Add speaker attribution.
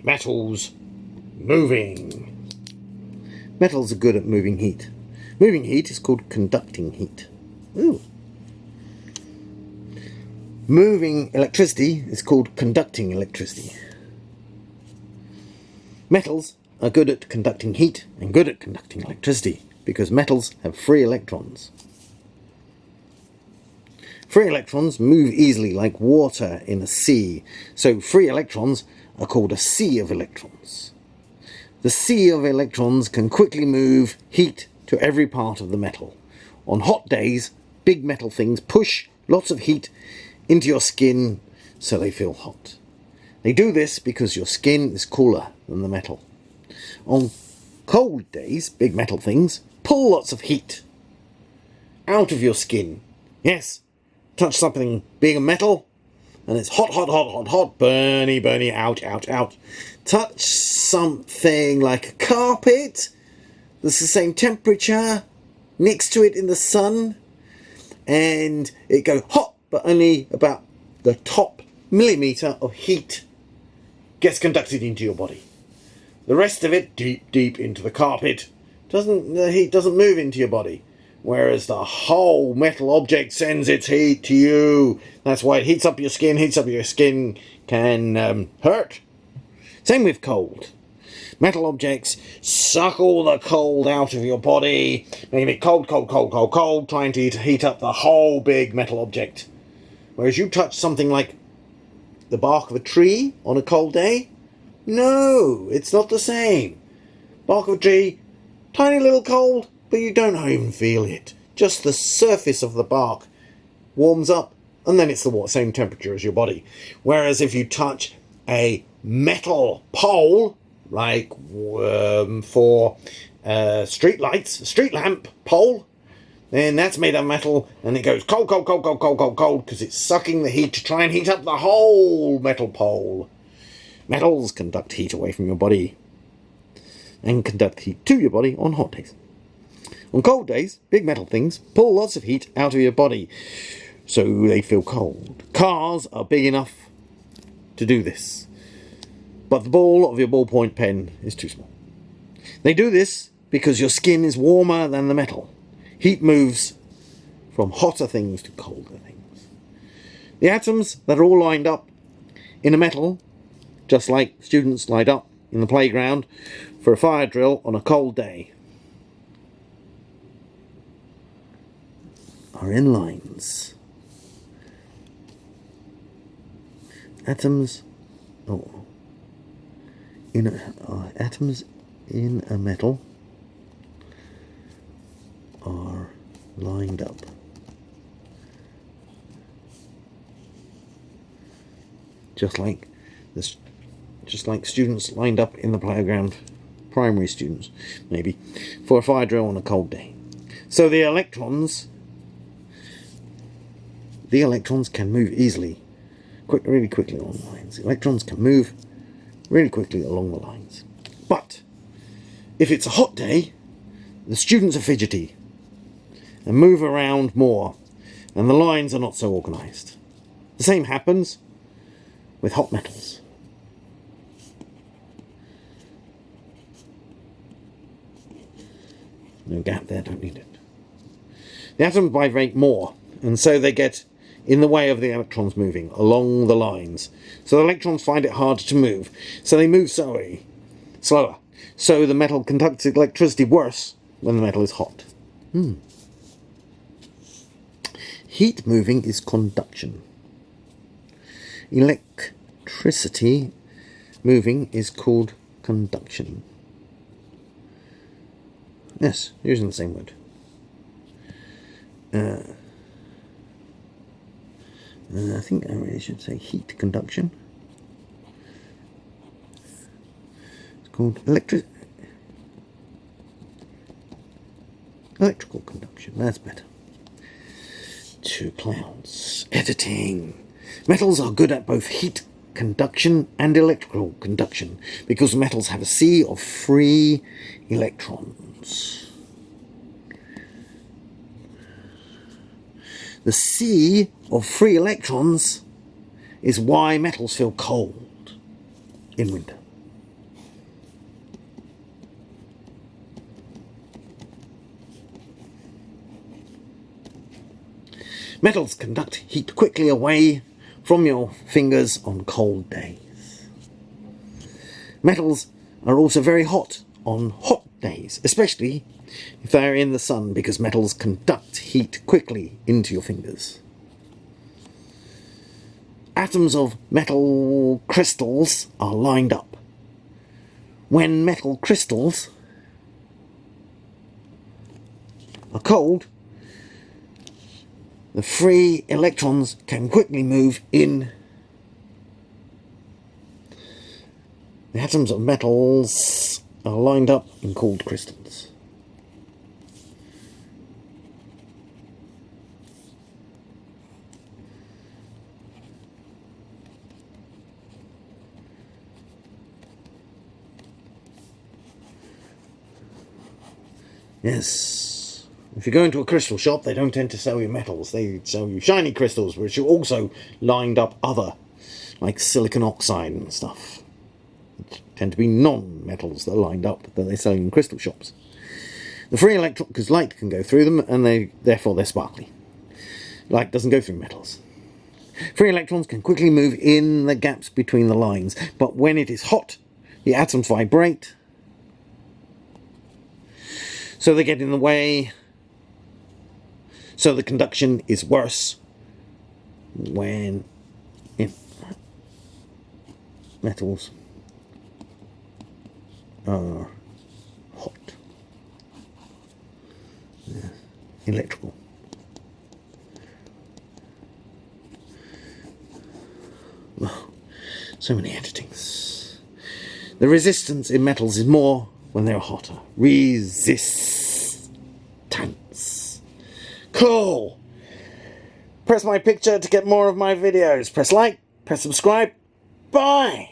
Speaker 1: Metals moving. Metals are good at moving heat. Moving heat is called conducting heat. Ooh. Moving electricity is called conducting electricity. Metals are good at conducting heat and good at conducting electricity because metals have free electrons. Free electrons move easily like water in a sea, so free electrons are called a sea of electrons. The sea of electrons can quickly move heat to every part of the metal. On hot days, big metal things push lots of heat into your skin so they feel hot. They do this because your skin is cooler than the metal. On cold days, big metal things pull lots of heat out of your skin. Yes, touch something big and metal, and it's hot, hot, hot, hot, hot, burny, burny, out, out, out. Touch something like a carpet that's the same temperature next to it in the sun, and it goes hot, but only about the top millimetre of heat gets conducted into your body. The rest of it, deep, deep into the carpet, the heat doesn't move into your body. Whereas the whole metal object sends its heat to you. That's why it heats up your skin. Heats up your skin can hurt. Same with cold. Metal objects suck all the cold out of your body, making it cold, cold, cold, cold, cold, trying to heat up the whole big metal object. Whereas you touch something like the bark of a tree on a cold day, no, it's not the same. Bark of a tree, tiny little cold, but you don't even feel it. Just the surface of the bark warms up, and then it's the same temperature as your body. Whereas if you touch a metal pole, like for street lights, a street lamp pole, then that's made of metal, and it goes cold, cold, cold, cold, cold, cold, cold, because it's sucking the heat to try and heat up the whole metal pole. Metals conduct heat away from your body and conduct heat to your body on hot days. On cold days, big metal things pull lots of heat out of your body, so they feel cold. Cars are big enough to do this, but the ball of your ballpoint pen is too small. They do this because your skin is warmer than the metal. Heat moves from hotter things to colder things. The atoms that are all lined up in a metal, just like students lined up in the playground for a fire drill on a cold day, are in lines. Atoms in a metal are lined up. Just like students lined up in the playground, primary students maybe, for a fire drill on a cold day. So the electrons can move easily, really quickly along the lines. Electrons can move really quickly along the lines. But if it's a hot day, the students are fidgety and move around more, and the lines are not so organised. The same happens with hot metals. No gap there, don't need it. The atoms vibrate more, and so they get in the way of the electrons moving along the lines. So the electrons find it harder to move, so they move slower. So the metal conducts electricity worse when the metal is hot. Heat moving is conduction. Electricity moving is called conduction. Yes, using the same word. I think I really should say heat conduction. It's called electrical conduction. That's better. 2 clouds. Editing. Metals are good at both heat conduction and electrical conduction because metals have a sea of free electrons. The sea of free electrons is why metals feel cold in winter. Metals conduct heat quickly away from your fingers on cold days. Metals are also very hot on hot days, especially if they are in the sun, because metals conduct heat quickly into your fingers. Atoms of metal crystals are lined up. When metal crystals are cold, the free electrons can quickly move in. The atoms of metals are lined up in cold crystals. Yes. If you go into a crystal shop, they don't tend to sell you metals. They sell you shiny crystals, which are also lined up other, like silicon oxide and stuff. It tend to be non-metals that are lined up that they sell in crystal shops. The free electron, because light can go through them, and therefore they're sparkly. Light doesn't go through metals. Free electrons can quickly move in the gaps between the lines, but when it is hot, the atoms vibrate, so they get in the way, so the conduction is worse when metals are hot. Yeah. Electrical. Oh, so many editings. The resistance in metals is more when they're hotter. Resistance. Cool! Press my picture to get more of my videos. Press like, press subscribe. Bye!